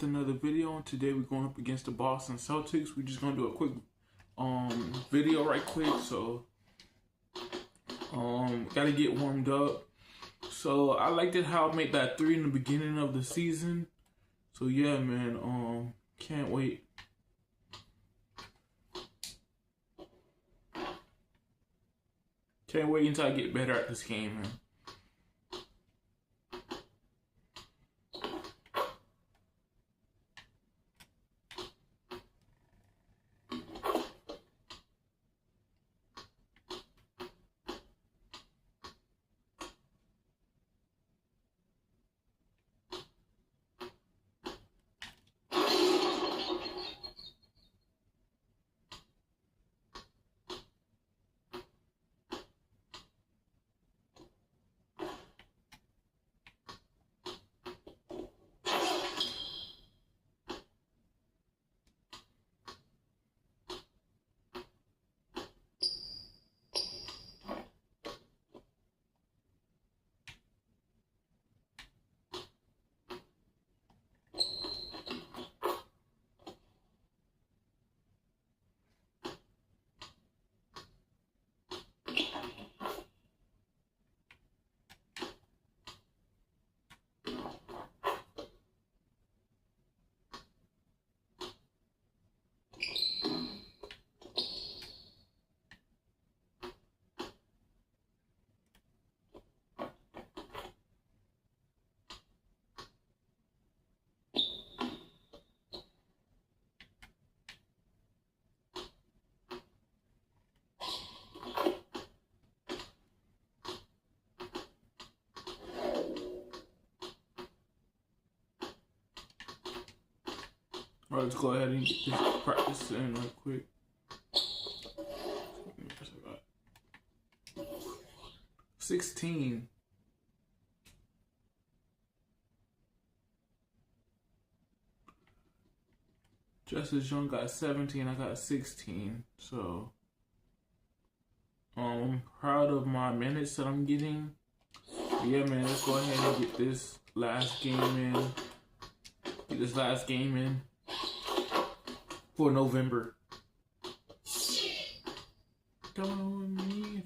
Another video, and today we're going up against the Boston Celtics. We're just gonna do a quick video right quick, so gotta get warmed up. So I liked it how I made that 3 in the beginning of the season. So yeah, man, can't wait. Can't wait until I get better at this game, man. Alright, let's go ahead and get this practice in real quick. 16. Justice Young got 17, I got 16. So I'm proud of my minutes that I'm getting. Yeah, man, let's go ahead and get this last game in. For November. Don't need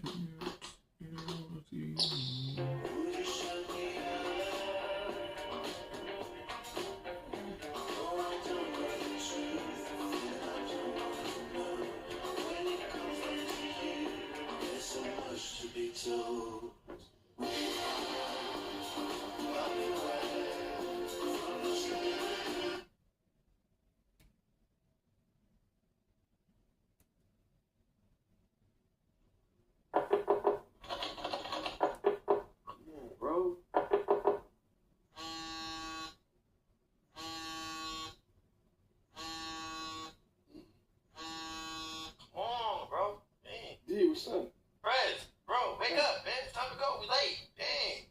What's up? Rez, bro, wake up, man. It's time to go. We late. Dang.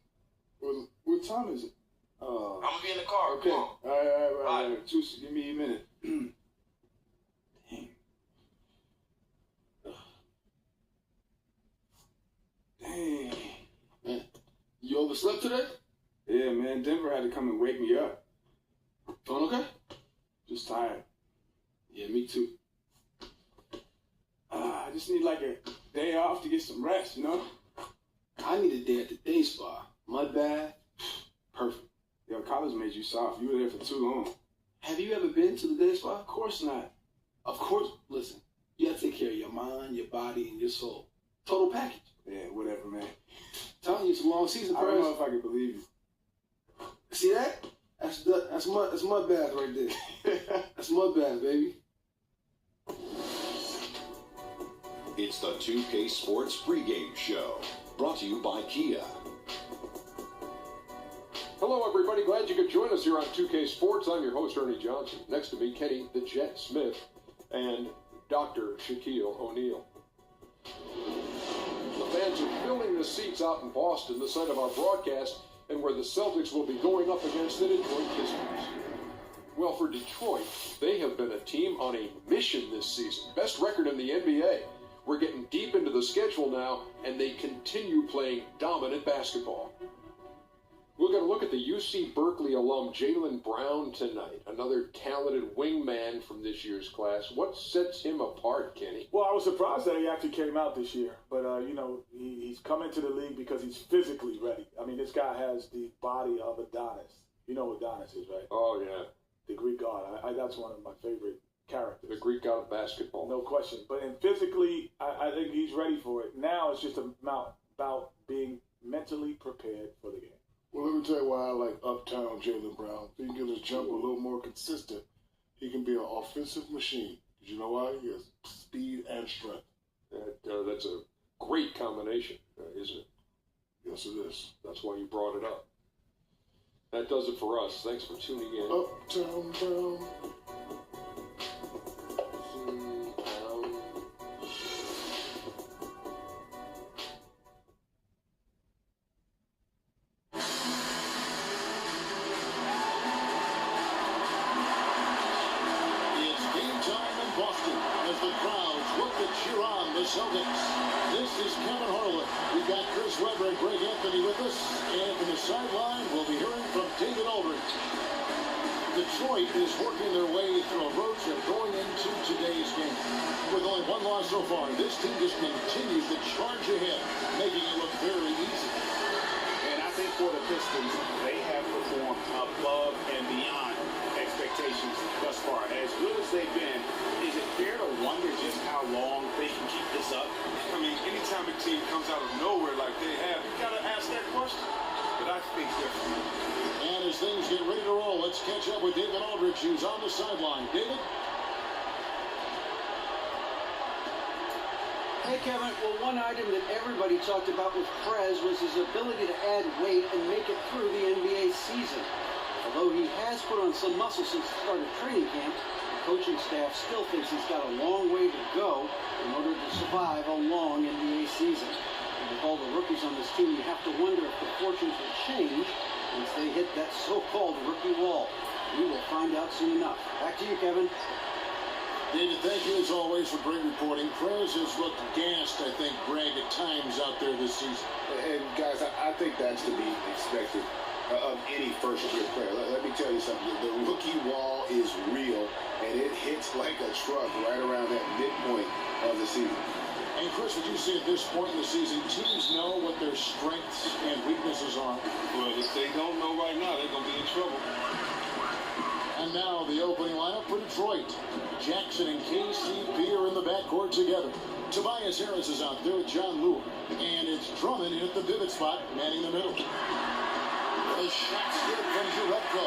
Well, what time is it? I'm gonna be in the car. Okay. Come on. All right. Just give me a minute. Dang. Man, you overslept today? Yeah, man. Denver had to come and wake me up. Feeling okay? Just tired. Yeah, me too. I just need like a day off to get some rest, you know? I need a day at the day spa. Mud bath. Perfect. Yo, college made you soft. You were there for too long. Have you ever been to the day spa? Of course not. Of course. Listen, you have to take care of your mind, your body, and your soul. Total package. Yeah, whatever, man. Telling you it's a long season, I don't know if I can believe you. See that? That's mud bath right there. That's mud bath, baby. It's the 2K Sports pregame show, brought to you by Kia. Hello, everybody. Glad you could join us here on 2K Sports. I'm your host, Ernie Johnson. Next to me, Kenny the Jet Smith and Dr. Shaquille O'Neal. The fans are filling the seats out in Boston, the site of our broadcast, and where the Celtics will be going up against the Detroit Pistons. Well, for Detroit, they have been a team on a mission this season. Best record in the NBA. We're getting deep into the schedule now, and they continue playing dominant basketball. We'll We're going to look at the UC Berkeley alum Jaylen Brown tonight, another talented wingman from this year's class. What sets him apart, Kenny? Well, I was surprised that he actually came out this year. But, he's come into the league because he's physically ready. I mean, this guy has the body of Adonis. You know what Adonis is, right? Oh, yeah. The Greek god. That's one of my favorite characters. The Greek god of basketball. No question. But physically, I think he's ready for it. Now it's just about being mentally prepared for the game. Well, let me tell you why I like Uptown Jaylen Brown. If he can get his jumper a little more consistent, he can be an offensive machine. You know why? He has speed and strength. That's a great combination, isn't it? Yes, it is. That's why you brought it up. That does it for us. Thanks for tuning in. Uptown Brown. Celtics. This is Kevin Harlan. We've got Chris Webber and Greg Anthony with us. And from the sideline, we'll be hearing from David Aldridge. Detroit is working their way through a road trip going into today's game. With only one loss so far, this team just continues to charge ahead, making it look very easy. And I think for the Pistons, they have performed above and beyond expectations thus far. As good as they've been, is it fair to wonder just how long they can keep this up? I mean, anytime a team comes out of nowhere like they have, you got to ask that question. But I think differently. And as things get ready to roll, let's catch up with David Aldridge, who's on the sideline. David? Hey, Kevin. Well, one item that everybody talked about with Prez was his ability to add weight and make it through the NBA season. Although he has put on some muscle since the start of training camp, the coaching staff still thinks he's got a long way to go in order to survive a long NBA season. And with all the rookies on this team, you have to wonder if the fortunes will change once they hit that so-called rookie wall. We will find out soon enough. Back to you, Kevin. David, thank you as always for great reporting. Prez has looked gassed, I think, Greg, at times out there this season. And guys, I think that's to be expected of any first-year player. Let me tell you something. The rookie wall is real, and it hits like a truck right around that midpoint of the season. And Chris, would you say at this point in the season, teams know what their strengths and weaknesses are? Well, if they don't know right now, they're going to be in trouble. And now the opening lineup for Detroit. Jackson and KCP are in the backcourt together. Tobias Harris is out there with John Lewis. And it's Drummond in at the pivot spot, manning the middle. The shot's good from Juretko.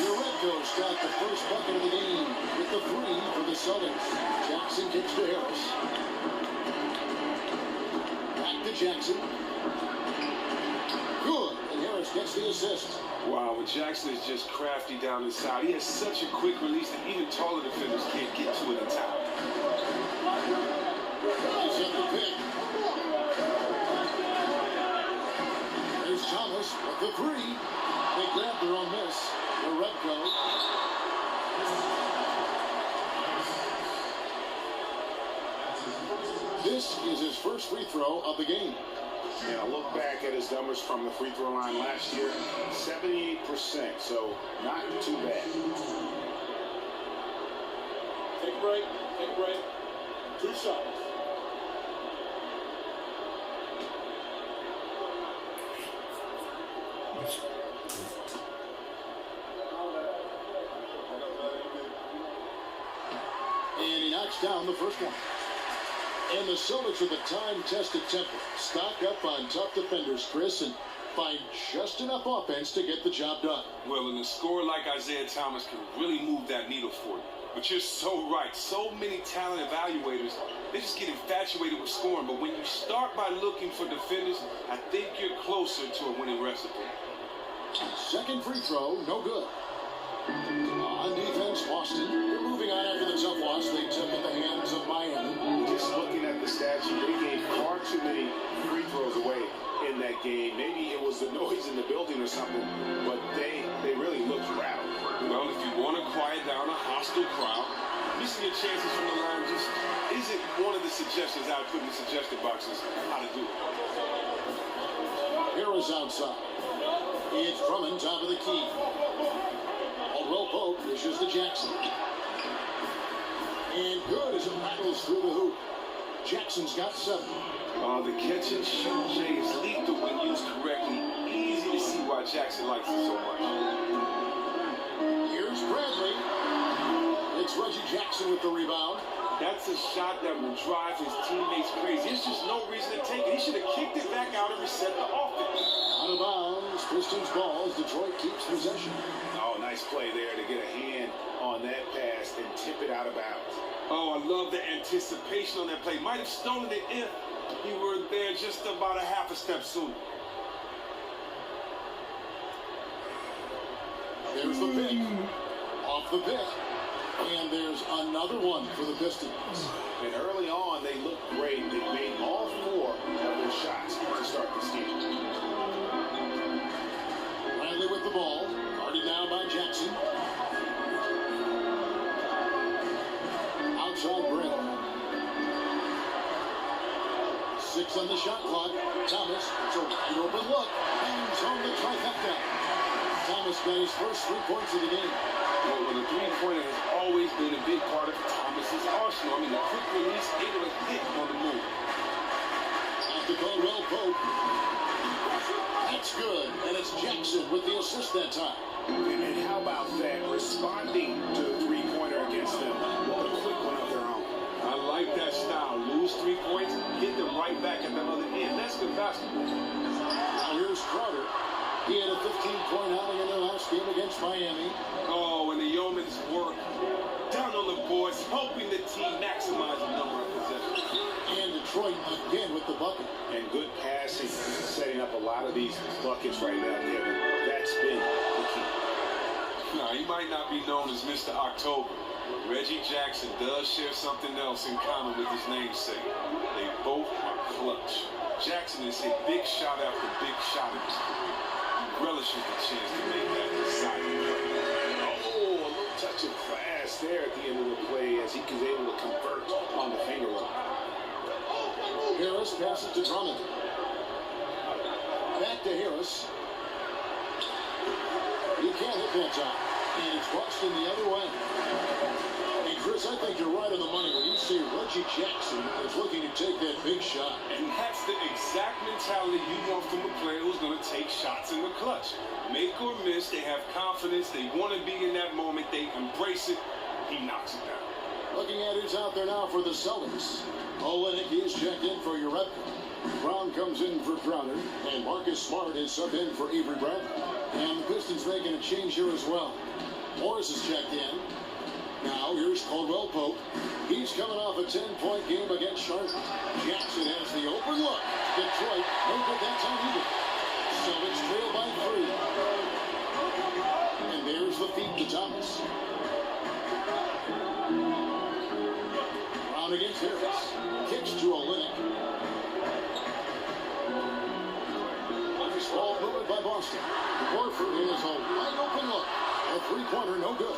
Juretko's got the first bucket of the game with the three for the Celtics. Jackson kicks to Harris. Back to Jackson. Good. And Harris gets the assist. Wow, when Jackson is just crafty down inside. He has such a quick release that even taller defenders can't get to it in time. He's at the pick. There's Thomas with the three. They grab their own miss. Juretko. This is his first free throw of the game. And I look back at his numbers from the free throw line last year, 78%, so not too bad. Take a break. Take a break. 2 shots. And he knocks down the first one. And the Celtics with a time-tested temper stock up on tough defenders, Chris, and find just enough offense to get the job done. Well, and a scorer like Isaiah Thomas can really move that needle for you. But you're so right. So many talent evaluators, they just get infatuated with scoring. But when you start by looking for defenders, I think you're closer to a winning recipe. Second free throw, no good. On defense, Boston. They're moving on after the tough loss they took at the hands of Miami. Just looking at the stats, they gave far too many free throws away in that game. Maybe it was the noise in the building or something, but they really looked rattled. Well, if you want to quiet down a hostile crowd, missing your chances from the line just isn't one of the suggestions I put in the suggestion boxes how to do it. Harris outside. It's Drummond, top of the key. Caldwell Pope dishes to Jackson. And good as it rattles through the hoop. Jackson's got 7. The catch and shoot, Jay, is lethal when used correctly. Easy to see why Jackson likes it so much. Here's Bradley. It's Reggie Jackson with the rebound. That's a shot that will drive his teammates crazy. There's just no reason to take it. He should have kicked it back out and reset the offense. Out of bounds, Pistons ball as Detroit keeps possession. Oh, nice play there to get a hand on that pass and tip it out of bounds. Oh, I love the anticipation on that play. Might have stolen it if he were there just about a half a step sooner. There's the pick. Off the pick. And there's another one for the Pistons. And early on, they looked great. They made all 4 of their shots to start this game. Bradley with the ball. Guarded now by Jackson. Outside break. 6 on the shot clock. Thomas, it's a wide open look. Hangs on the trifecta. Thomas got his first 3 points of the game. Well, the three-pointer has always been a big part of Thomas's arsenal. I mean, a quick release, able to hit on the move. Out to Caldwell Pope. That's good, and it's Jackson with the assist that time. And how about that? Responding to the three-pointer against them with a quick one of their own. I like that style. Lose 3 points, get them right back at the other end. That's good basketball. Now here's Crowder. He had a 15-point outing in their last game against Miami. Oh, and the Yeoman's work down on the boards, helping the team maximize the number of possessions. And Detroit again with the bucket. And good passing, setting up a lot of these buckets right now, Kevin. That's been the key. Now, he might not be known as Mr. October, but Reggie Jackson does share something else in common with his namesake. They both are clutch. Jackson has hit big shot after big shot in his career. Relishes the chance to make that deciding play. Oh, a little touch of class there at the end of the play as he was able to convert on the finger roll. Harris passes to Drummond. Back to Harris. He can't hit that time. And it's Boston the other way. And Chris, I think you're right on the money when you say Reggie Jackson is looking to take that big shot. And that's the exact mentality you want from a player who's going to take shots in the clutch. Make or miss, they have confidence, they want to be in that moment, they embrace it, he knocks it down. Looking at who's out there now for the Celtics. Olenek is checked in for Uretka. Brown comes in for Crowder, and Marcus Smart is subbed in for Avery Bradley. And the Pistons making a change here as well. Morris is checked in. Now here's Caldwell Pope. He's coming off a 10-point game against Charlotte. Jackson has the open look. Detroit, no good that time either. Celtics trail by 3. And there's the feed to Thomas. Brown against Harris. Kicks to Olenek. Ball moved by Boston. Horford is a wide open look. A three-pointer, no good.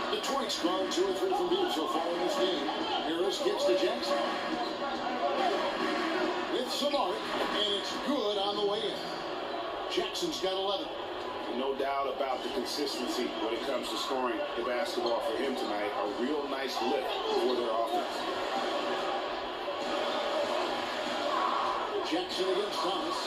Detroit's gone 2 or 3 from deep so far in this game. Harris gets to Jackson. With Samari, and it's good on the way in. Jackson's got 11. No doubt about the consistency when it comes to scoring the basketball for him tonight. A real nice lift for their offense. Jackson against Thomas.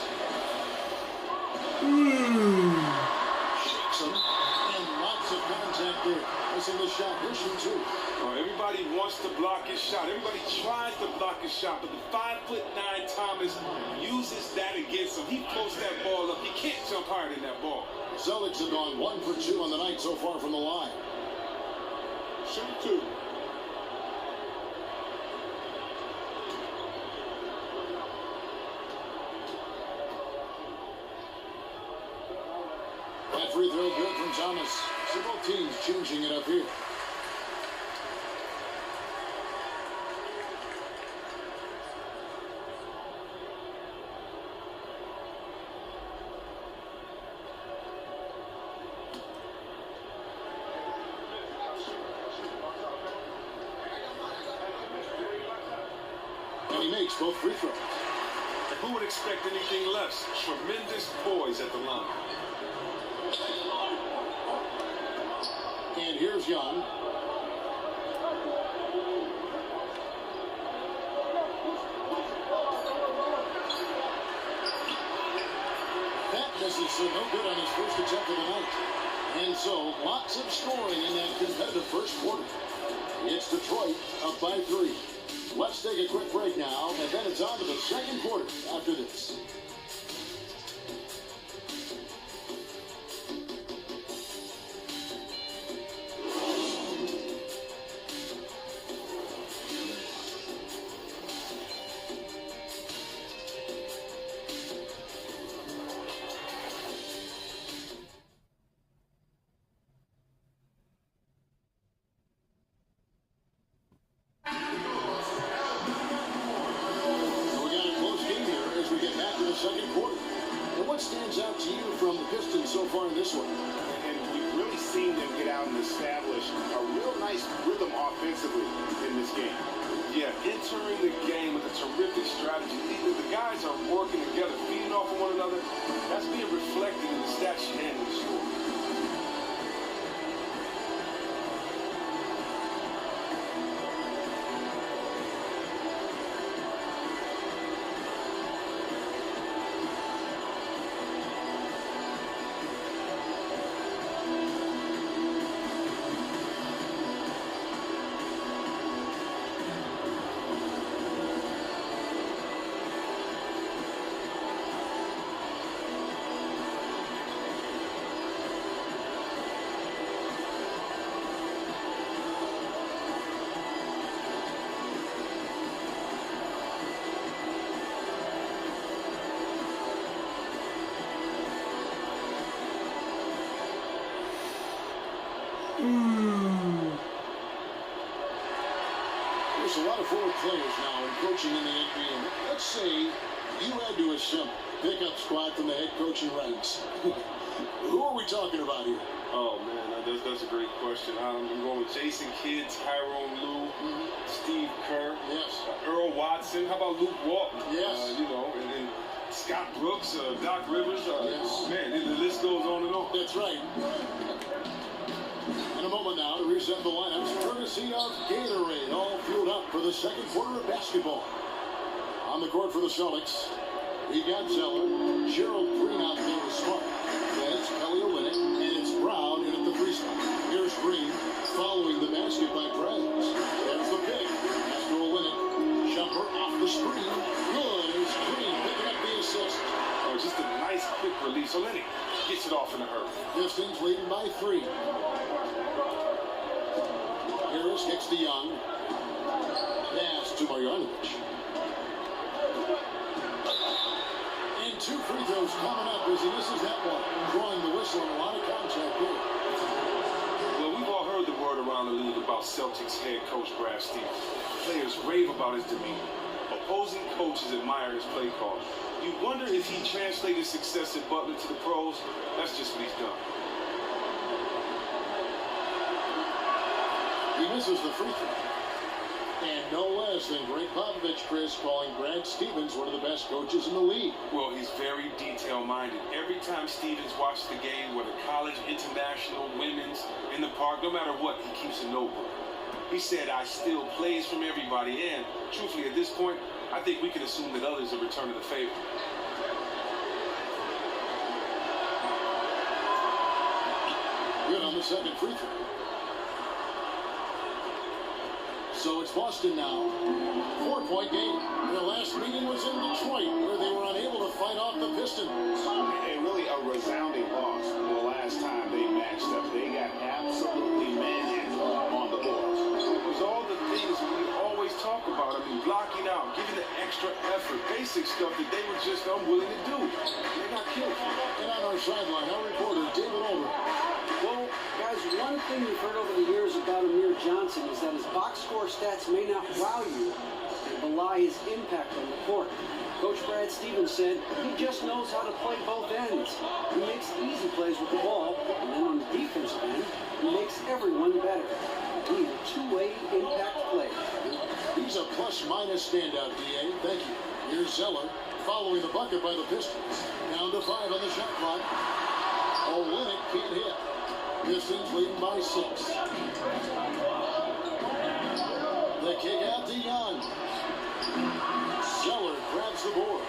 Shakes him, and lots of contact there. Missing the shot, pushing 2. Oh, everybody wants to block his shot. Everybody tries to block his shot, but the 5'9" Thomas uses that against him. He posts that ball up. He can't jump higher than that ball. Celtics have gone 1 for 2 on the night so far from the line. Shoot 2. That free throw good from Thomas. So both teams changing it up here. And he makes both free throws. Who would expect anything less? Tremendous poise at the line. Here's Young. That misses, so no good on his first attempt of the night. And so, lots of scoring in that competitive first quarter. It's Detroit up by 3. Let's take a quick break now, and then it's on to the second quarter after this. Second quarter. And what stands out to you from the Pistons so far in this one? And we've really seen them get out and establish a real nice rhythm offensively in this game. Yeah, entering the game with a terrific strategy. Either the guys are working together, feeding off of one another. That's being reflected in the stats sheet and in the score. There's a lot of forward players now in coaching in the NBA. Let's say you had to assemble pickup squad from the head coaching ranks. Who are we talking about here? Oh, man, that's a great question. I'm going with Jason Kidd, Tyrone Lue, Steve Kerr, yes, Earl Watson. How about Luke Walton? Yes. And then Scott Brooks, Doc Rivers. Yes. Man, the list goes on and on. That's right. In a moment now to reset the lineups, courtesy of Gatorade, all fueled up for the second quarter of basketball. On the court for the Celtics, we got Zeller, Gerald Green out there with Smart. Then it's Kelly Olynyk, and it's Brown in at the 3 spot. Here's Green following the basket by Perez. There's the pick. Pass to Olynyk. Jumper off the screen. Good. It's Green picking up the assist. Oh, just a nice quick release. Olynyk gets it off in a hurry. Pistons leading by 3. Harris gets to Young. Pass to Marjanovic. And 2 free throws coming up as he misses that one. Drawing the whistle and a lot of contact here. Well, we've all heard the word around the league about Celtics head coach Brad Stevens. Players rave about his demeanor. Opposing coaches admire his play call. You wonder if he translated success at Butler to the pros. That's just what he's done. He misses the free throw. And no less than Greg Popovich, Chris, calling Brad Stevens one of the best coaches in the league. Well, he's very detail-minded. Every time Stevens watches the game, whether college, international, women's, in the park, no matter what, he keeps a notebook. He said, I steal plays from everybody, and truthfully, at this point, I think we can assume that others are returning the favor. Good on the second free throw. So it's Boston now. 4-point game. Their last meeting was in Detroit, where they were unable to fight off the Pistons. And really a resounding loss the last time they matched up. They got absolutely manhandled on the boards. It was all the things we always talk about. I mean, blocking out, giving the extra effort, basic stuff that they were just unwilling to do. They got killed. And on our sideline, our reporter, David Olber. Well, guys, one thing we've heard over the years about Amir Johnson is that his box score stats may not wow you and belie his impact on the court. Coach Brad Stevens said he just knows how to play both ends. He makes easy plays with the ball, and then on the defensive end, he makes everyone better. He's a two-way impact player. He's a plus-minus standout, D.A. Thank you. Here's Zeller following the bucket by the Pistons. Down to 5 on the shot clock. Olynyk can't hit. Pistons leading by 6. The kick out to Young. Zeller grabs the board.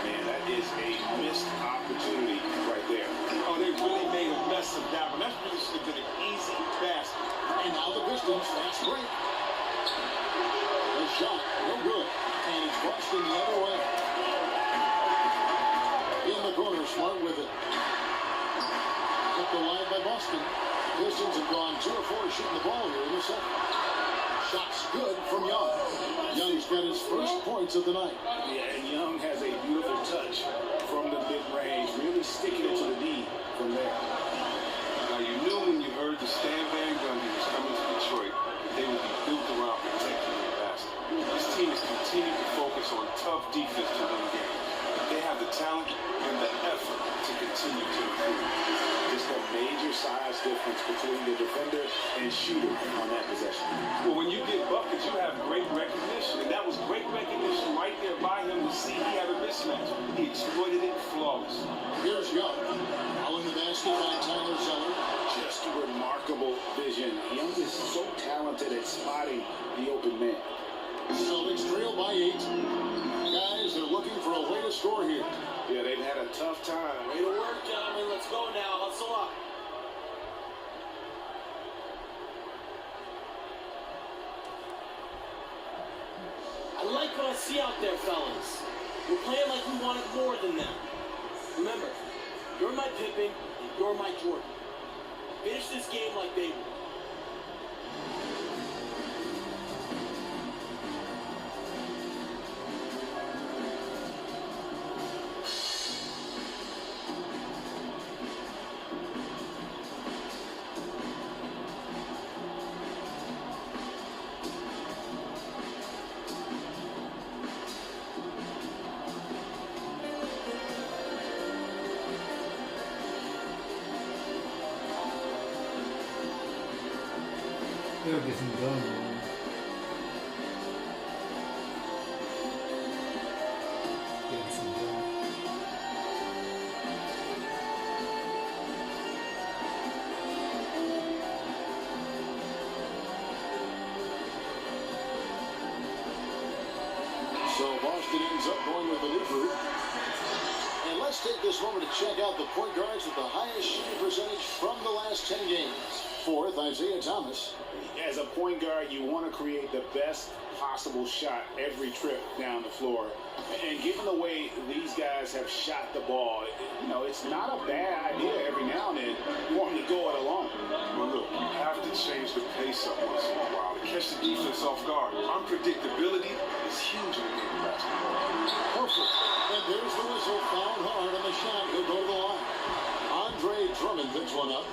Man, that is a missed opportunity right there. Oh, they really made a mess of that one. That really should have been an easy basket. And now the Pistons fast break. The shot, no good. And it's Boston the other way. In the corner, Smart with it. Kept alive by Boston. Pistons have gone 2 of 4 shooting the ball here in the second. Shots good from Young. Young's got his first points of the night. Yeah, and Young has a beautiful touch from the mid-range, really sticking it to the D from there. Now, you knew when you heard the Stan Van Gundy was coming to Detroit that they would be built around protecting the basket. This team has continued to focus on tough defense to win games. They have the talent and the effort to continue to improve. Just a major size difference between the defender and shooter on that possession. Well, when you get buckets, you have great recognition, and that was great recognition right there by him to see he had a mismatch. He exploited it flawless. Here's Young. Following the basket by Tyler Zeller. Just a remarkable vision. Young is so talented at spotting the open man. Celtics trail by 8. Guys, they're looking for a way to score here. Yeah, they've had a tough time. Way to work, gentlemen. Let's go now. Hustle up. I like what I see out there, fellas. We're playing like we wanted more than them. Remember, you're my Pippen and you're my Jordan. Finish this game like they will. They'll get some done, man. Get some done. So Boston ends up going with the loop route. And let's take this moment to check out the point guards with the highest shooting percentage from the last 10 games. 4th, Isaiah Thomas. As a point guard, you want to create the best possible shot every trip down the floor. And given the way these guys have shot the ball, it's not a bad idea every now and then for them to go it alone. Well, look, you have to change the pace up once in a while to catch the defense off guard. Unpredictability is huge in the game of basketball. Perfect. And there's the whistle. Fouled hard on the shot. He'll go to the line. Andre Drummond picks one up.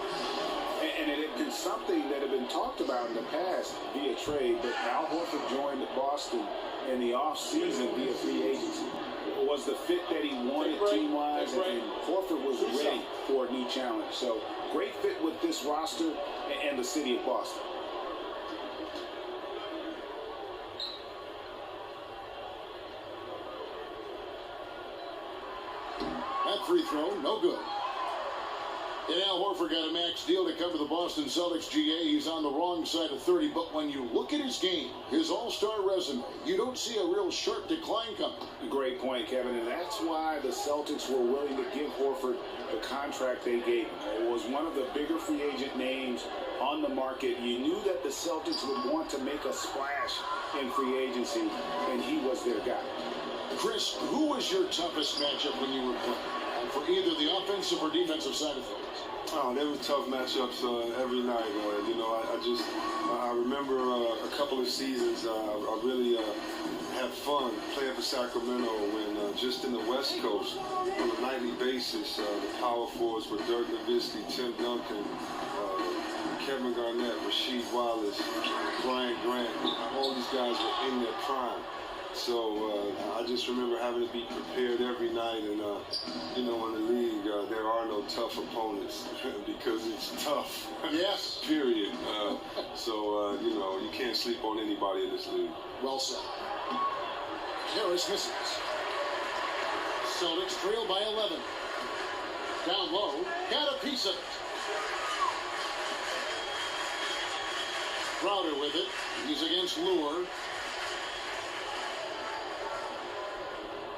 And it had been something that had been talked about in the past via trade, but Al Horford joined Boston in the offseason via free agency. It was the fit that he wanted team-wise, and Horford was ready for a new challenge. So great fit with this roster and the city of Boston. That free throw, no good. And Al Horford got a max deal to cover the Boston Celtics. GA, he's on the wrong side of 30, but when you look at his game, his all-star resume, you don't see a real sharp decline coming. Great point, Kevin, and that's why the Celtics were willing to give Horford the contract they gave him. It was one of the bigger free agent names on the market. You knew that the Celtics would want to make a splash in free agency, and he was their guy. Chris, who was your toughest matchup when you were playing, for either the offensive or defensive side of things? Oh, there were tough matchups every night. I remember a couple of seasons I really had fun playing for Sacramento when just in the West Coast on a nightly basis, the power forwards were Dirk Nowitzki, Tim Duncan, Kevin Garnett, Rasheed Wallace, Brian Grant. All these guys were in their prime. So I just remember having to be prepared every night, and in the league there are no tough opponents because it's tough. Yes. Period. So you can't sleep on anybody in this league. Well said. Harris misses. Celtics trail by 11. Down low, got a piece of it. Crowder with it. He's against Lure.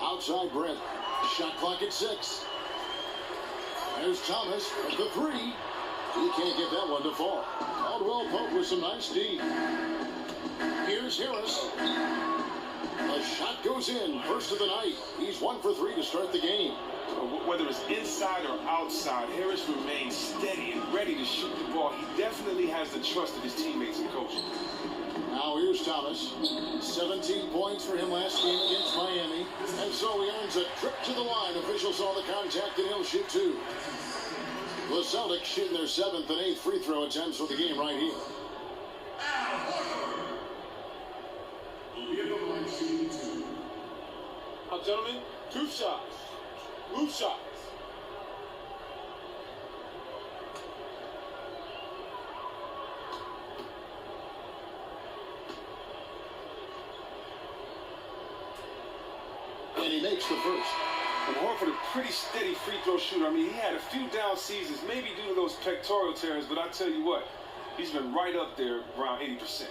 Outside Brett. Shot clock at 6. There's Thomas at the 3. He can't get that one to fall. Caldwell Pope with some nice D. Here's Harris. The shot goes in. First of the night. He's 1 for 3 to start the game. Whether it's inside or outside, Harris remains steady and ready to shoot the ball. He definitely has the trust of his teammates and coaches. Now here's Thomas. 17 points for him last game against Miami. And so he earns a trip to the line. Officials saw the contact and he'll shoot 2. The Celtics shooting their 7th and 8th free throw attempts for the game right here. Now, gentlemen, 2 shots. Move shots. And he makes the first. And Horford, a pretty steady free throw shooter. I mean, he had a few down seasons, maybe due to those pectoral tears, but I tell you what, he's been right up there around 80%.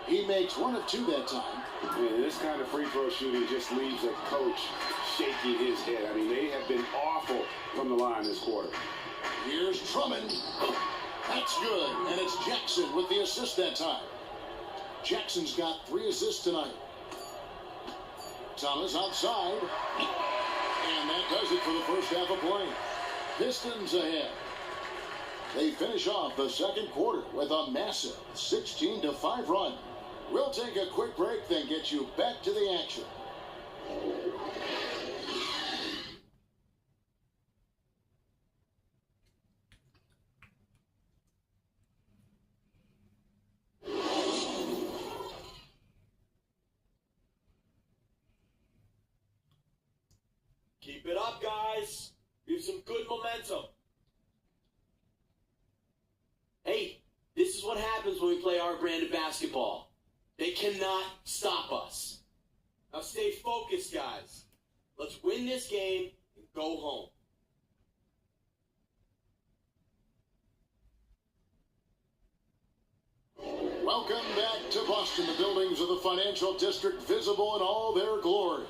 He makes 1 of 2 that time. Yeah, this kind of free throw shooting just leaves a coach shaking his head. I mean, they have been awful from the line this quarter. Here's Drummond. That's good. And it's Jackson with the assist that time. Jackson's got 3 assists tonight. Thomas outside. And that does it for the first half of play. Pistons ahead. They finish off the second quarter with a massive 16-5 run. We'll take a quick break, then get you back to the action. Keep it up, guys. We have some good momentum. Hey, this is what happens when we play our brand of basketball. They cannot stop us. Now stay focused, guys. Let's win this game and go home. Welcome back to Boston, the buildings of the financial district visible in all their glory.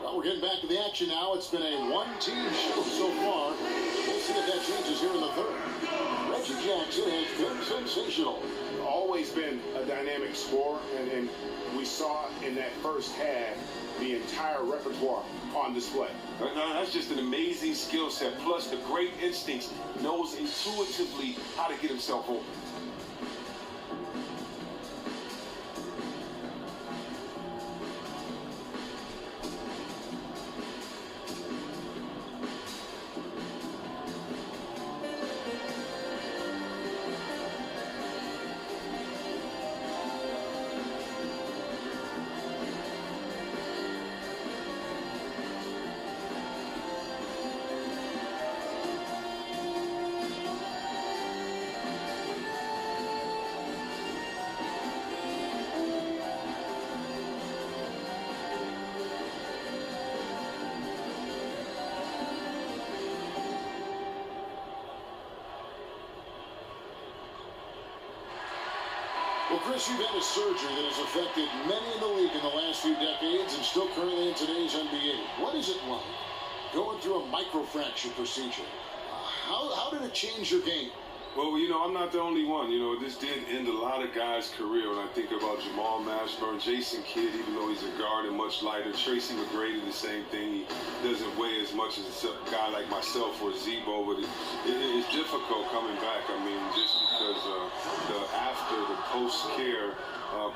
Well, we're getting back to the action now. It's been a one-team show so far. We'll see if that changes here in the third. Reggie Jackson has been sensational. Always been a dynamic scorer, and we saw in that first half the entire repertoire on display. That's just an amazing skill set, plus the great instincts. Knows intuitively how to get himself open. Well, Chris, you've had a surgery that has affected many in the league in the last few decades and still currently in today's NBA. What is it like going through a microfracture procedure? How did it change your game? Well, I'm not the only one. This did end a lot of guys' career. When I think about Jamal Mashburn, Jason Kidd, even though he's a guard and much lighter. Tracy McGrady, the same thing. He doesn't weigh as much as a guy like myself or Zebo, but it's difficult coming back. I mean, just because the post-care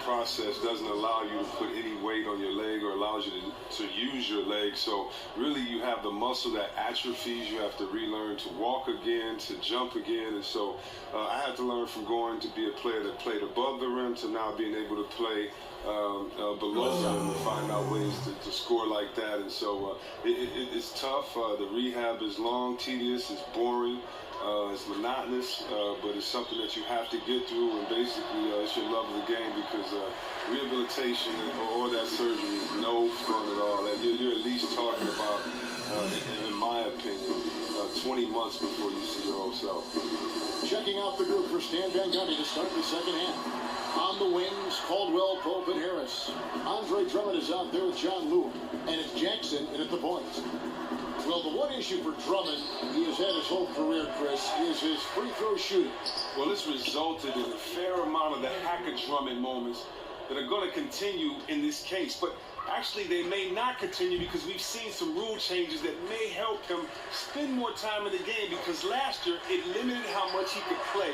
process doesn't allow you to put any weight on your leg or allows you to use your leg. So really you have the muscle that atrophies. You have to relearn to walk again, to jump again. And so I had to learn from going to be a player that played above the rim to now being able to play below the rim and find out ways to score like that. And so it's tough. The rehab is long, tedious, it's boring. It's monotonous, but it's something that you have to get through, and basically it's your love of the game, because rehabilitation or that surgery is no fun at all. You're at least talking about, in my opinion, 20 months before you see your old self. Checking out the group for Stan Van Gundy to start the second half. On the wings, Caldwell, Pope, and Harris. Andre Drummond is out there with John Lewis, and it's Jackson in at the point. Well, the one issue for Drummond, he has had his whole career, Chris, is his free throw shooting. Well, it's resulted in a fair amount of the Hacker Drummond moments that are going to continue in this case. But actually, they may not continue, because we've seen some rule changes that may help him spend more time in the game, because last year it limited how much he could play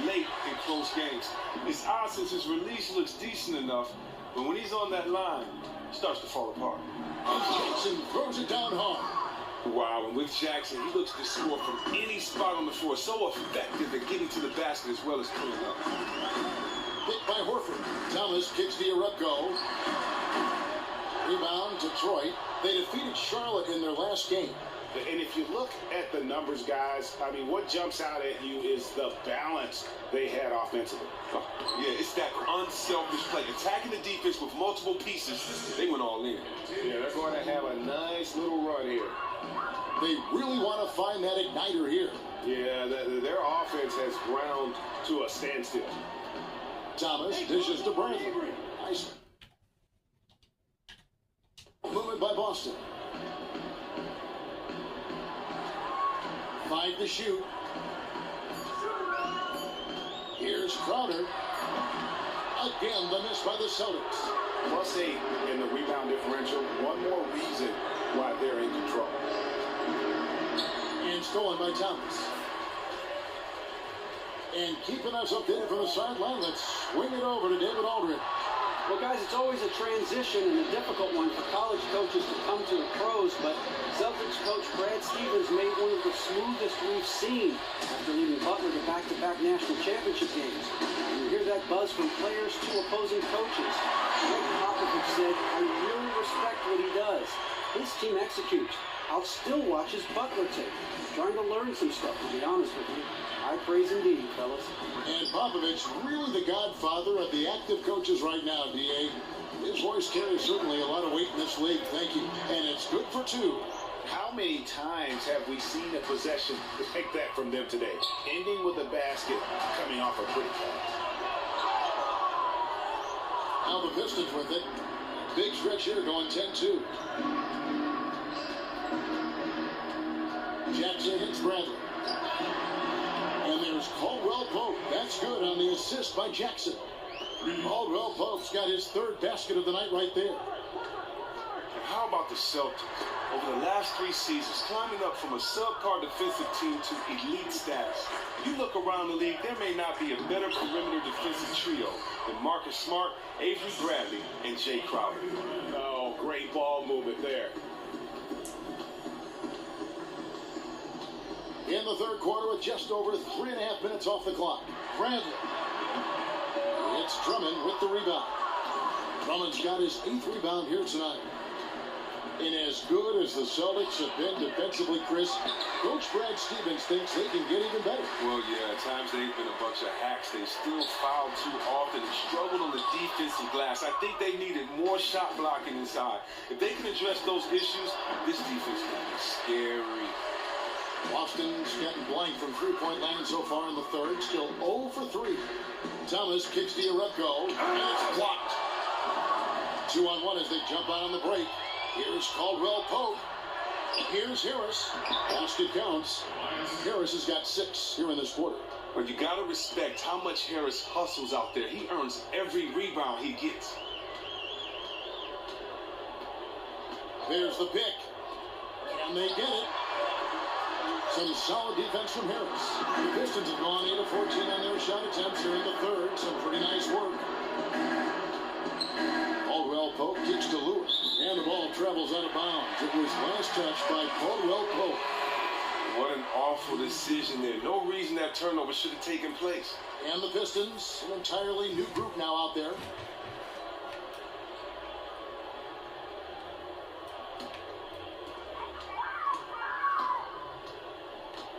late in close games. It's odd, since his release looks decent enough, but when he's on that line, it starts to fall apart. And Jackson throws it down hard. Wow, and with Jackson, he looks to score from any spot on the floor. So effective at getting to the basket as well as pulling up. Hit by Horford. Thomas kicks to Urepko. Rebound, Detroit. They defeated Charlotte in their last game. And if you look at the numbers, guys, I mean, what jumps out at you is the balance they had offensively. Yeah, it's that unselfish play. Attacking the defense with multiple pieces, they went all in. Yeah, they're going to have a nice little run here. They really want to find that igniter here. Yeah, their offense has ground to a standstill. Thomas dishes to Bradley. Nice movement by Boston. 5 to shoot. Here's Crowder. Again, the miss by the Celtics. +8 in the rebound differential. One more reason why they're in control. And stolen by Thomas. And keeping us updated from the sideline, let's swing it over to David Aldridge. Well, guys, it's always a transition and a difficult one for college coaches to come to the pros, but Celtics coach Brad Stevens made one of the smoothest we've seen after leading Butler to back-to-back national championship games. And you hear that buzz from players to opposing coaches. Greg Popovich said, "I really respect what he does. His team executes. I'll still watch his Butler tape. Trying to learn some stuff, to be honest with you. High praise indeed, fellas." And Popovich, really the godfather of the active coaches right now, D.A. His voice carries certainly a lot of weight in this league. Thank you. And it's good for 2. How many times have we seen a possession like that from them today? Ending with a basket, coming off a pretty pass. Now the Pistons with it. Big stretch here going 10-2. Jackson hits Bradley. And there's Caldwell Pope. That's good on the assist by Jackson. Caldwell Pope's got his 3rd basket of the night right there. And how about the Celtics? Over the last 3 seasons, climbing up from a subpar defensive team to elite status. You look around the league, there may not be a better perimeter defensive trio than Marcus Smart, Avery Bradley, and Jay Crowder. Oh, great ball movement there. In the 3rd quarter with just over 3.5 minutes off the clock. Bradley. It's Drummond with the rebound. Drummond's got his 8th rebound here tonight. And as good as the Celtics have been defensively, Chris, Coach Brad Stevens thinks they can get even better. Well, yeah, at times they've been a bunch of hacks. They still foul too often and struggled on the defensive glass. I think they needed more shot blocking inside. If they can address those issues, this defense can be scary. Boston's getting blank from 3-point land so far in the 3rd. Still 0 for 3. Thomas kicks to Urepko, and it's blocked. 2-on-1 as they jump out on the break. Here's Caldwell Pope. Here's Harris. Basket counts. Harris has got 6 here in this quarter. But you got to respect how much Harris hustles out there. He earns every rebound he gets. There's the pick. Can they get it? Some solid defense from Harris. The Pistons have gone 8 of 14 on their shot attempts here in the 3rd. Some pretty nice work. his last touch by Caldwell Pope. What an awful decision there. No reason that turnover should have taken place. And the Pistons, an entirely new group now out there.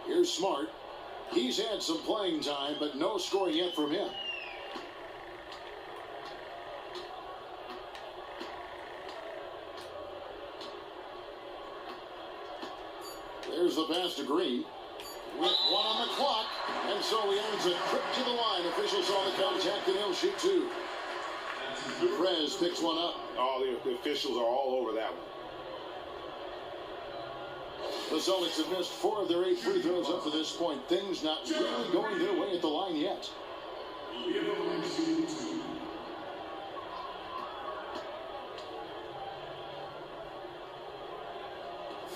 Here's Smart. He's had some playing time, but no score yet from him. There's the pass to Green. With one on the clock. And so he earns a trip to the line. Officials saw the contact and he'll shoot two. Perez picks one up. Oh, the officials are all over that one. The Celtics have missed 4 of their 8 free throws up to this point. Things not really going their way at the line yet.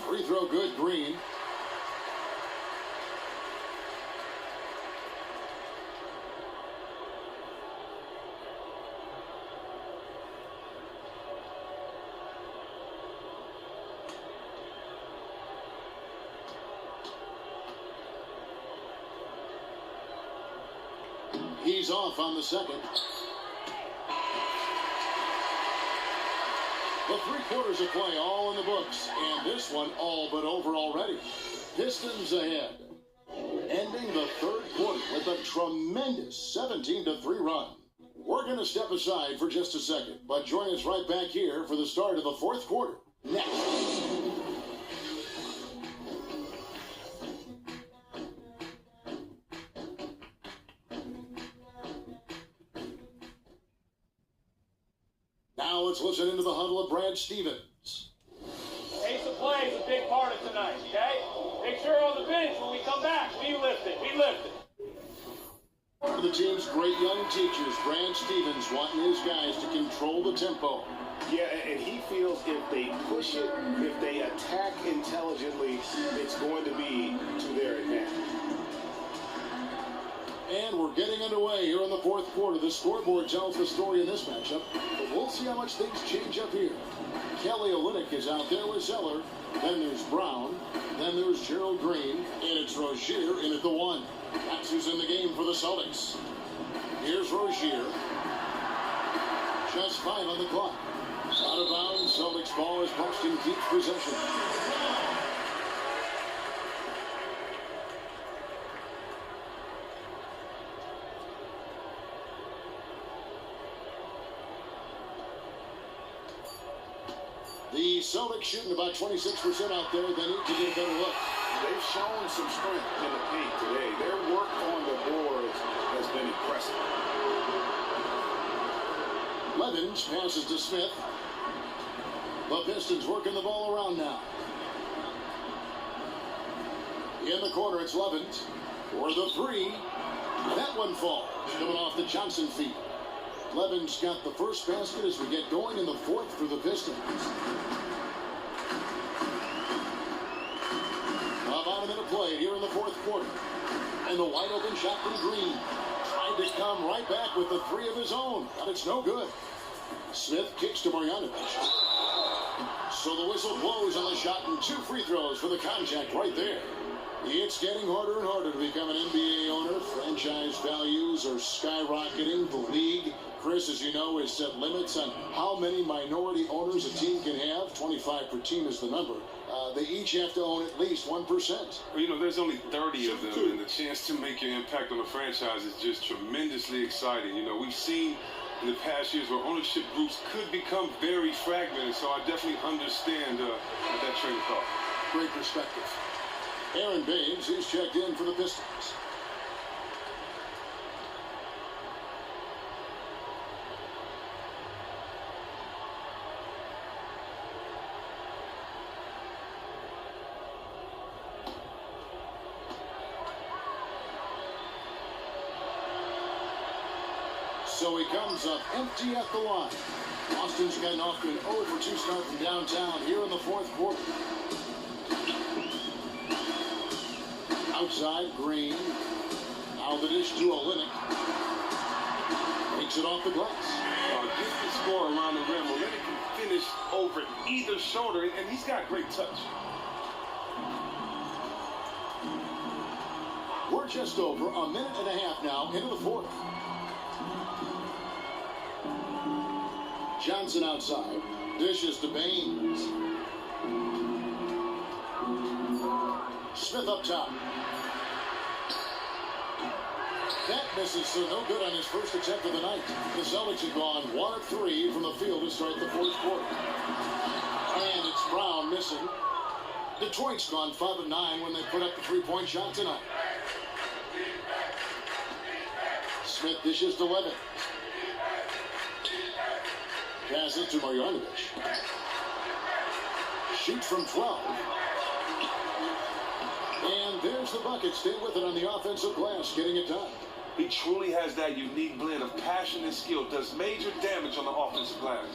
Free throw good, Green. He's off on the second. The 3 quarters of play all in the books, and this one all but over already. Pistons ahead. Ending the 3rd quarter with a tremendous 17-3 run. We're going to step aside for just a second, but join us right back here for the start of the 4th quarter. Next. Now let's listen into the huddle of Brad Stevens. Pace of play is a big part of tonight, okay? Make sure on the bench when we come back, we lift it. One of the team's great young teachers, Brad Stevens, wanting his guys to control the tempo. Yeah, and he feels if they push it, if they attack intelligently, it's going to be to their advantage. And we're getting underway here in the 4th quarter. The scoreboard tells the story in this matchup, but we'll see how much things change up here. Kelly Olynyk is out there with Zeller. Then there's Brown. Then there's Gerald Green. And it's Rozier in at the 1. That's who's in the game for the Celtics. Here's Rozier. Just 5 on the clock. Out of bounds, Celtics ball as Boston keeps possession. The Celtics shooting about 26% out there. They need to get a better look. They've shown some strength in the paint today. Their work on the boards has been impressive. Levins passes to Smith. The Pistons working the ball around now. In the corner, it's Levins for the 3. That one falls, coming off the Johnson feet. Levins got the first basket as we get going in the 4th for the Pistons. About a minute played here in the 4th quarter. And the wide open shot from Green. Tried to come right back with the 3 of his own, but it's no good. Smith kicks to Marjanovic. So the whistle blows on the shot and 2 free throws for the contact right there. It's getting harder and harder to become an NBA owner. Franchise values are skyrocketing. The league, Chris, as you know, has set limits on how many minority owners a team can have. 25 per team is the number. They each have to own at least 1%. Well, you know, there's only 30 of them, and the chance to make an impact on the franchise is just tremendously exciting. You know, we've seen in the past years where ownership groups could become very fragmented, so I definitely understand that train of thought. Great perspective. Aaron Baines is checked in for the Pistons. So he comes up empty at the line. Boston's gotten off to an 0-for-2 start from downtown here in the 4th quarter. Outside, Green. Now the dish to Olynyk. Takes it off the glass. Get the score around the rim. Well, then he can finish over either shoulder, and he's got great touch. We're just over a minute and a half now into the fourth. Johnson outside. Dishes to Baines. Smith up top. That misses, so no good on his first attempt of the night. The Celtics have gone 1 of 3 from the field to start the fourth quarter. And it's Brown missing. Detroit's gone 5 of 9 when they put up the three-point shot tonight. Smith dishes to Levin. Pass it to Marjanovic. Shoots from 12. And there's the bucket. Stay with it on the offensive glass, getting it done. He truly has that unique blend of passion and skill. Does major damage on the offensive glass.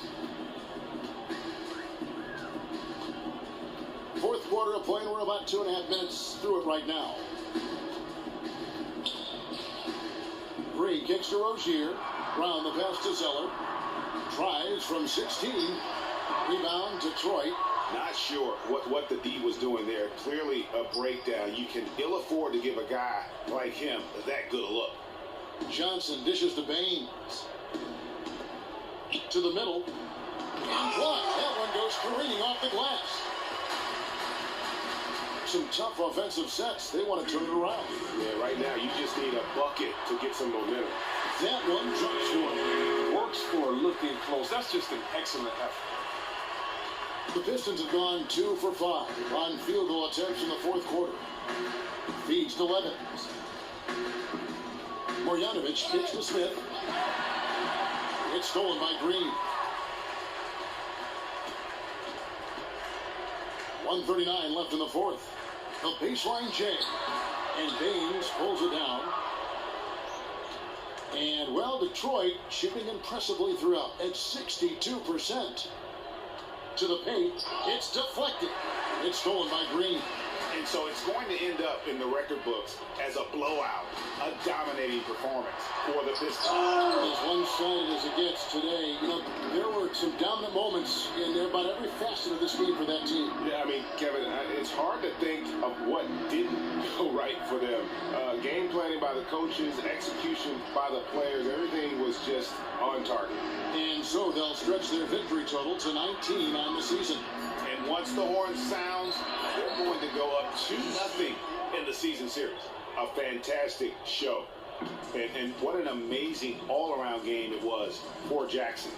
Fourth quarter of play, and we're about 2.5 minutes through it right now. Green kicks to Rozier. Brown the pass to Zeller. Tries from 16. Rebound Detroit. Not sure what the D was doing there. Clearly a breakdown. You can ill afford to give a guy like him that good a look. Johnson dishes to Baines. To the middle. And blocked. That one goes careening off the glass. Some tough offensive sets. They want to turn it around. Yeah, right now you just need a bucket to get some momentum. That one jumps for. Works for looking close. That's just an excellent effort. The Pistons have gone 2 for 5 on field goal attempts in the fourth quarter. Feeds to Levin. Marjanovic kicks to Smith. It's stolen by Green. 1:39 left in the fourth. The baseline jam. And Baines pulls it down. And, well, Detroit shooting impressively throughout at 62%. To the paint. It's deflected. It's stolen by Green. And so it's going to end up in the record books as a blowout, a dominating performance for the Pistons. As one-sided as it gets today, you know, there were some dominant moments in there about every facet of this game for that team. Yeah, I mean, Kevin, it's hard to think of what didn't go right for them. Game planning by the coaches, execution by the players, everything was just on target. And so they'll stretch their victory total to 19 on the season. And once the horn sounds, they're going to go up 2-0 in the season series. A fantastic show. And what an amazing all-around game it was for Jackson.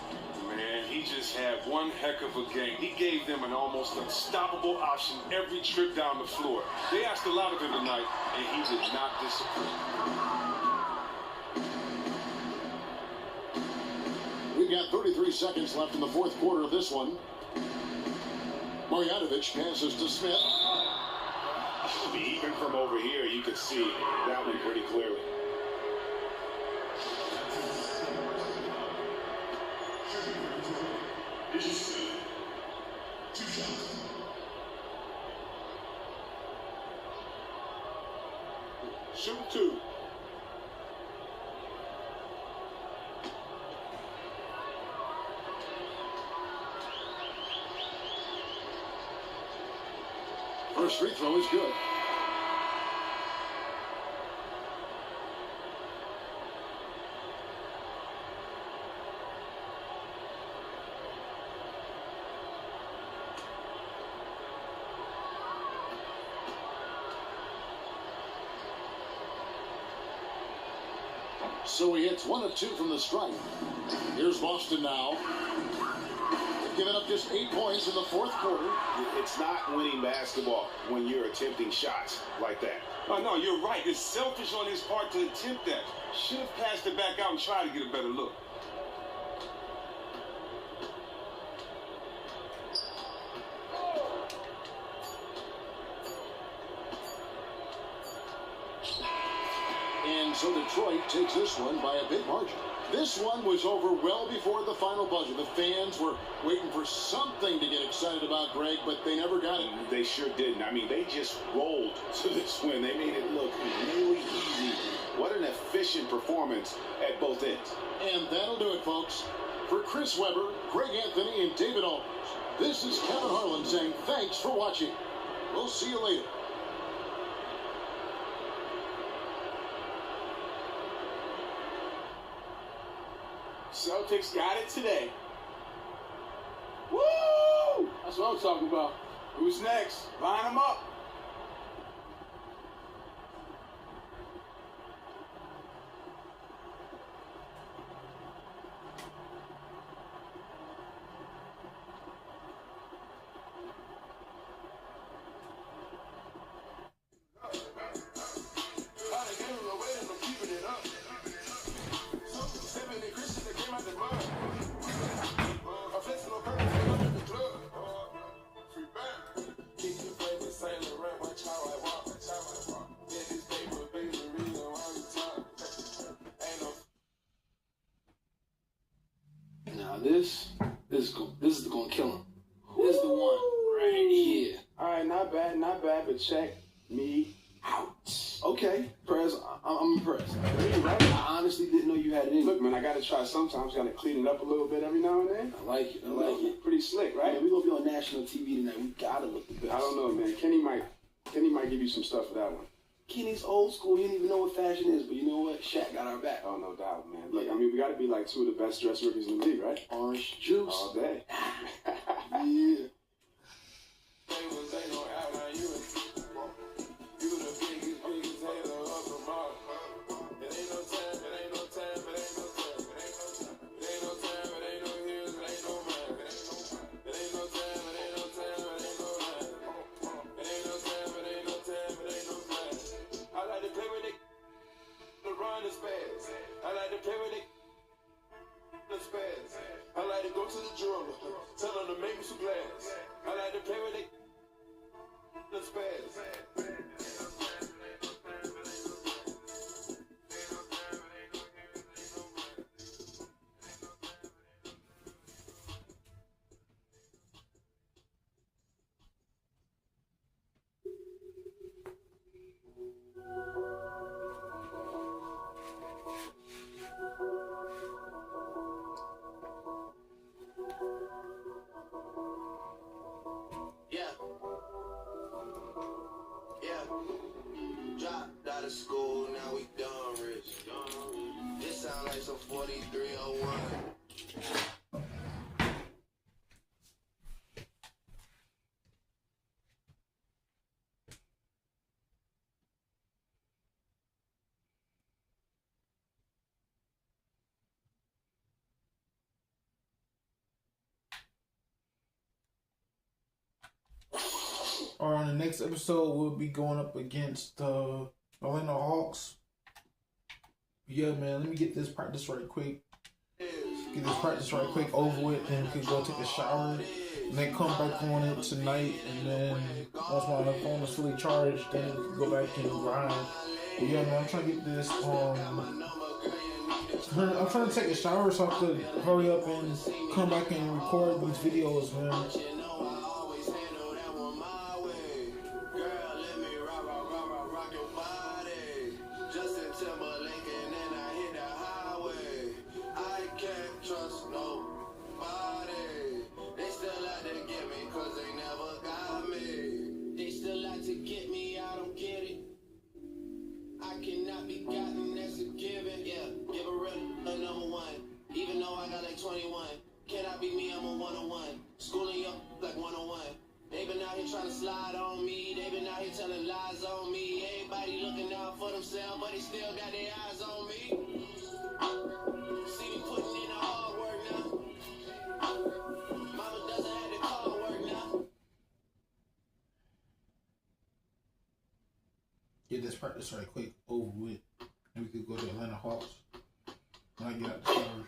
Man, he just had one heck of a game. He gave them an almost unstoppable option every trip down the floor. They asked a lot of him tonight, and he did not disappoint. We've got 33 seconds left in the fourth quarter of this one. Marjanovic passes to Smith. Even from over here, you could see that one pretty clearly. Shoot 2. First free throw is good. So he hits 1 of 2 from the stripe. Here's Boston now. They've given up just 8 points in the fourth quarter. It's not winning basketball when you're attempting shots like that. Oh, no, you're right. It's selfish on his part to attempt that. Should have passed it back out and tried to get a better look. And so Detroit takes this one by a big margin. This one was over well before the final buzzer. The fans were waiting for something to get excited about, Greg, but they never got it. They sure didn't. I mean, they just rolled to this win. They made it look really easy. What an efficient performance at both ends. And that'll do it, folks. For Chris Webber, Greg Anthony, and David Aldridge, this is Kevin Harlan saying thanks for watching. We'll see you later. Celtics got it today. Woo! That's what I'm talking about. Who's next? Line them up. This is going to kill him. This is the one right here. All right, not bad, but check me out. Okay, Perez, I'm impressed. Right? I honestly didn't know you had it in. Look, man, I got to try sometimes. Got to clean it up a little bit every now and then. I like it. Pretty slick, right? Man, we're going to be on national TV tonight. We got to look the best. I don't know, man. Kenny might give you some stuff for that one. Kenny's old school. He didn't even know what fashion is, but you know what? Shaq got our back. Oh, no doubt, man. Look, I mean, we got to be like two of the best dressed rookies in the league, right? Orange juice. All day. Yeah. I like to play with the spaz. I like to go to the jeweler, tell them to make me some glass. I like to play with the spaz. Dropped out of school, now we done rich. This sound like some 4301. All right, on the next episode, we'll be going up against the Atlanta Hawks. Yeah, man, let me get this practice right quick. Over with, then we can go take a shower, and then come back on it tonight, and then once my phone is fully charged, then we can go back and grind. But yeah, man, I'm trying to get this, I'm trying to take a shower so I could hurry up and come back and record these videos, man. Trying to slide on me, they been out here telling lies on me. Everybody looking out for themselves, but they still got their eyes on me. See me putting in the hard work now. Mama doesn't have the car work now. Get this practice right quick, over with, and we could go to Atlanta Hawks when I get out the shower.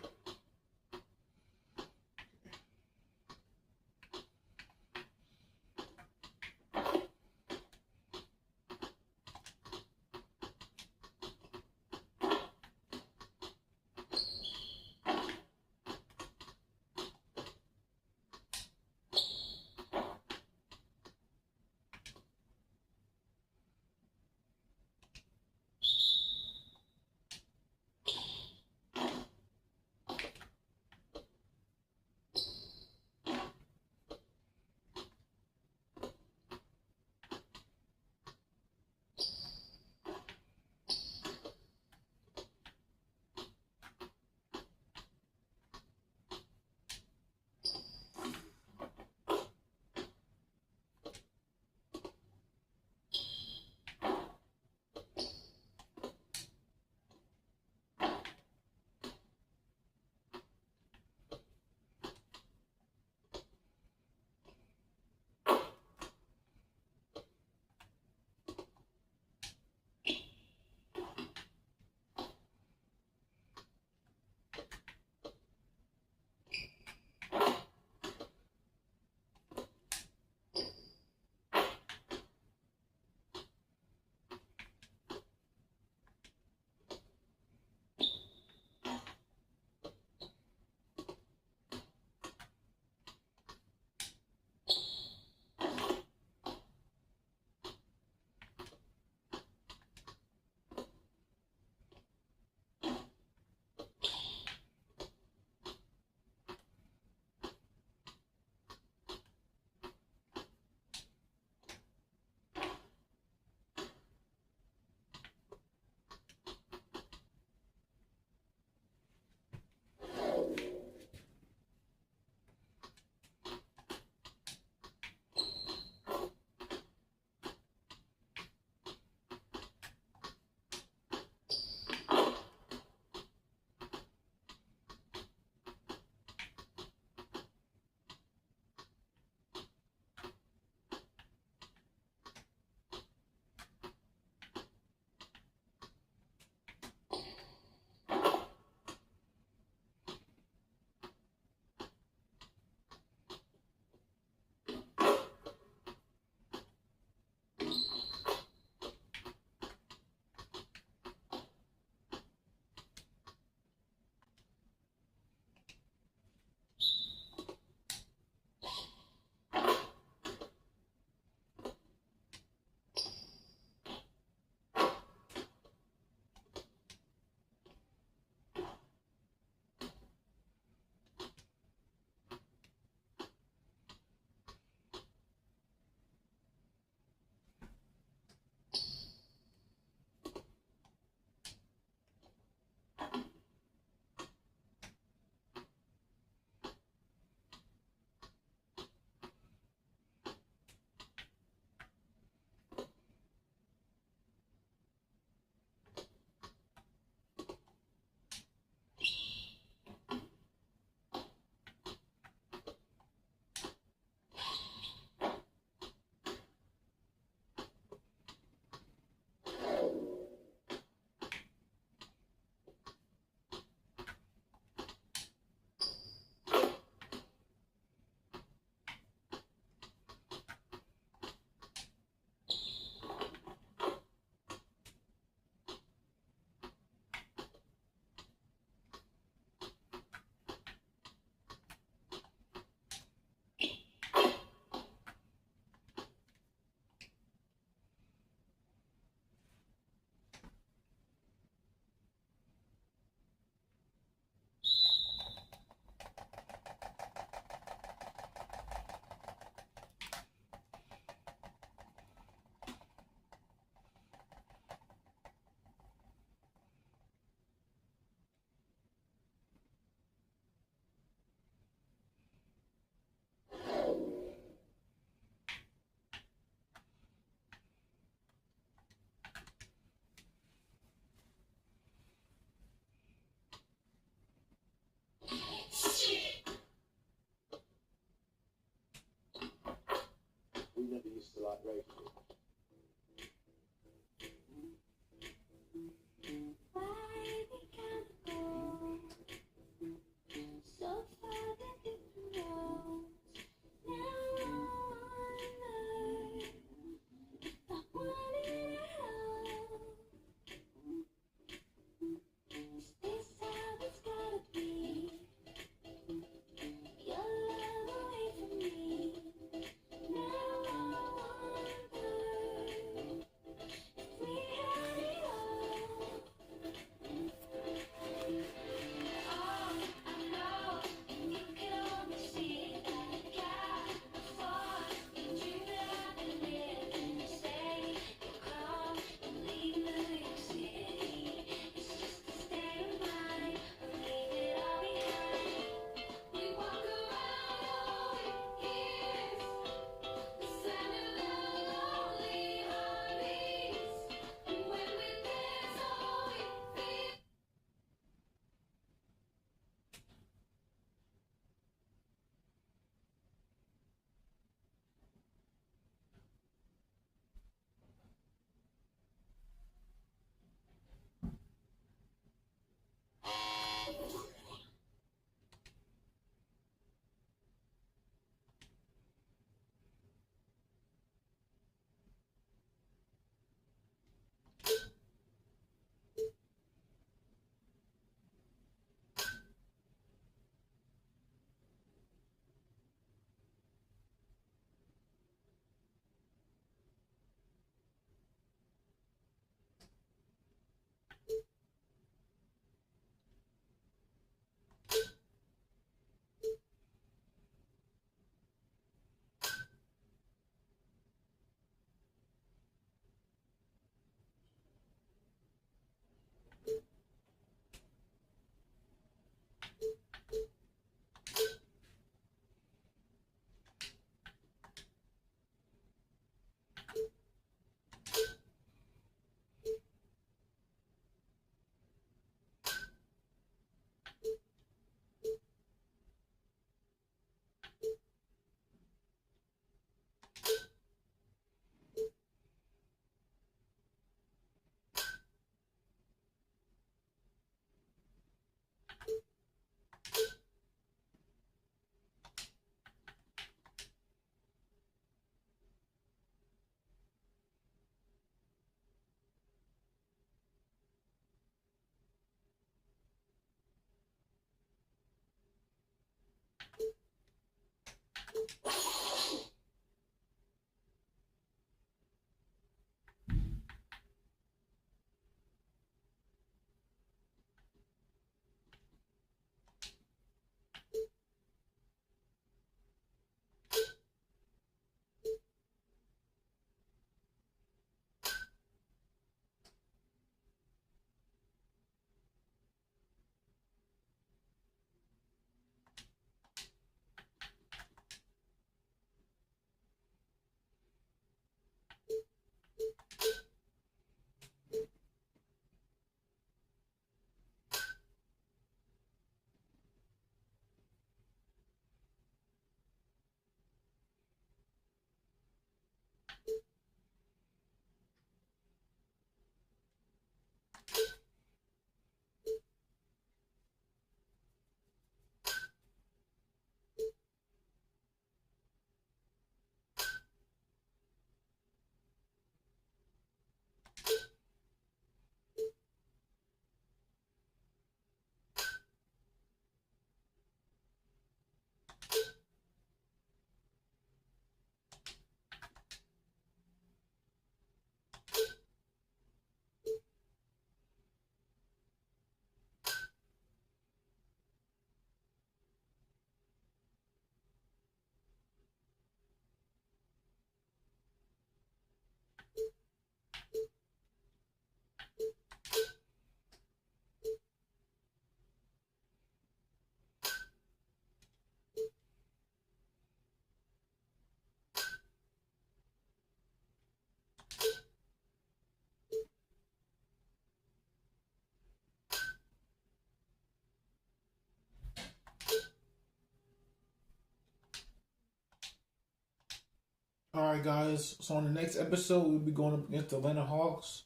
Alright guys, so on the next episode we'll be going up against the Atlanta Hawks.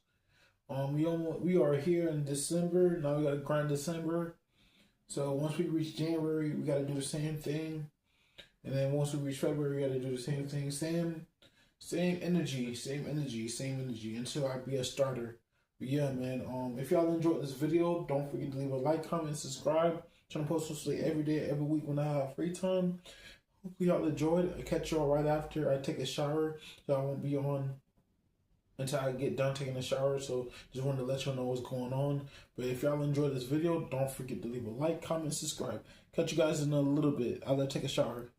We are here in December. Now we gotta grind December. So once we reach January, we gotta do the same thing. And then once we reach February, we gotta do the same thing. Same energy until I be a starter. But yeah, man, if y'all enjoyed this video, don't forget to leave a like, comment, subscribe. I'm trying to post this every day, every week when I have free time. Hopefully y'all enjoyed it. I'll catch y'all right after I take a shower, so I won't be on until I get done taking a shower. So just wanted to let y'all know what's going on. But if y'all enjoyed this video, don't forget to leave a like, comment, subscribe. Catch you guys in a little bit. I'll take a shower.